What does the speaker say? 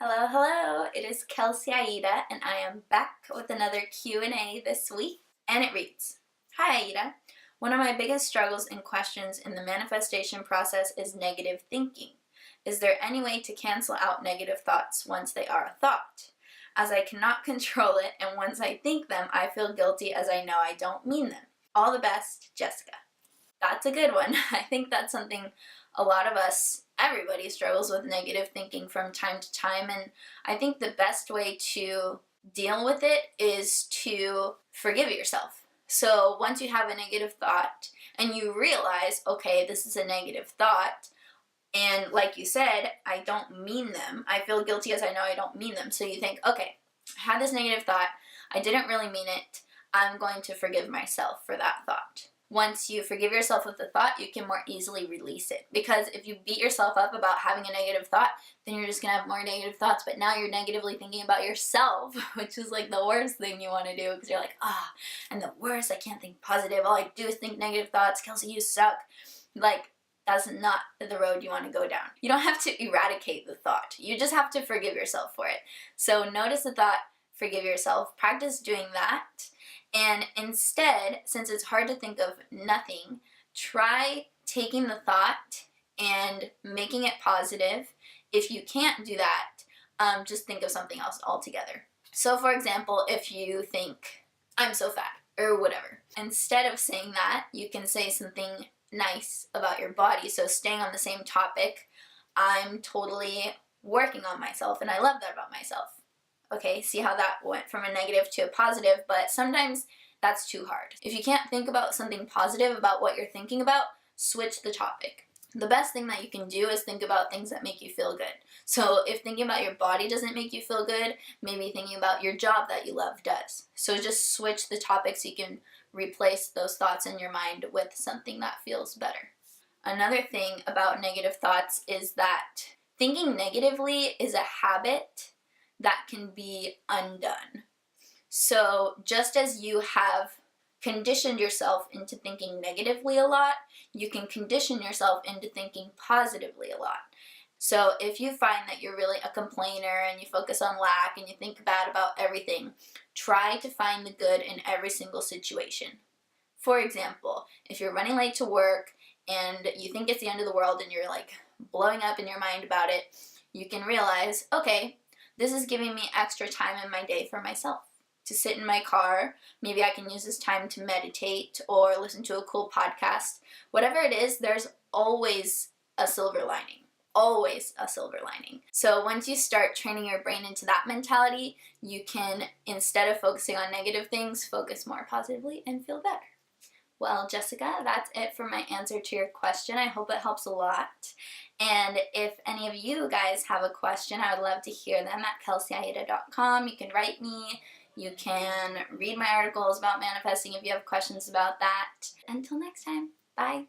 Hello, hello. It is Kelsey Aida, and I am back with another Q&A this week. And it reads, Hi Aida. One of my biggest struggles and questions in the manifestation process is negative thinking. Is there any way to cancel out negative thoughts once they are a thought? As I cannot control it, and once I think them, I feel guilty as I know I don't mean them. All the best, Jessica. That's a good one. I think that's something a lot of us, everybody struggles with negative thinking from time to time, and I think the best way to deal with it is to forgive yourself. So once you have a negative thought and you realize, okay, this is a negative thought, and like you said, I don't mean them. I feel guilty as I know I don't mean them. So you think, okay, I had this negative thought. I didn't really mean it. I'm going to forgive myself for that thought. Once you forgive yourself of the thought, you can more easily release it. Because if you beat yourself up about having a negative thought, then you're just going to have more negative thoughts. But now you're negatively thinking about yourself, which is like the worst thing you want to do. Because you're like, I'm the worst. I can't think positive. All I do is think negative thoughts. Kelsey, you suck. Like, that's not the road you want to go down. You don't have to eradicate the thought. You just have to forgive yourself for it. So notice the thought, forgive yourself. Practice doing that. And instead, since it's hard to think of nothing, try taking the thought and making it positive. If you can't do that, just think of something else altogether. So for example, if you think, I'm so fat, or whatever, instead of saying that, you can say something nice about your body. So staying on the same topic, I'm totally working on myself, and I love that about myself. Okay, see how that went from a negative to a positive, but sometimes that's too hard. If you can't think about something positive about what you're thinking about, switch the topic. The best thing that you can do is think about things that make you feel good. So if thinking about your body doesn't make you feel good, maybe thinking about your job that you love does. So just switch the topic so you can replace those thoughts in your mind with something that feels better. Another thing about negative thoughts is that thinking negatively is a habit that can be undone. So just as you have conditioned yourself into thinking negatively a lot, you can condition yourself into thinking positively a lot. So if you find that you're really a complainer and you focus on lack and you think bad about everything, try to find the good in every single situation. For example, if you're running late to work and you think it's the end of the world and you're like blowing up in your mind about it, you can realize, okay, this is giving me extra time in my day for myself. To sit in my car, maybe I can use this time to meditate or listen to a cool podcast. Whatever it is, there's always a silver lining. Always a silver lining. So once you start training your brain into that mentality, you can, instead of focusing on negative things, focus more positively and feel better. Well, Jessica, that's it for my answer to your question. I hope it helps a lot. And if any of you guys have a question, I would love to hear them at kelseyaida.com. You can write me. You can read my articles about manifesting if you have questions about that. Until next time, bye.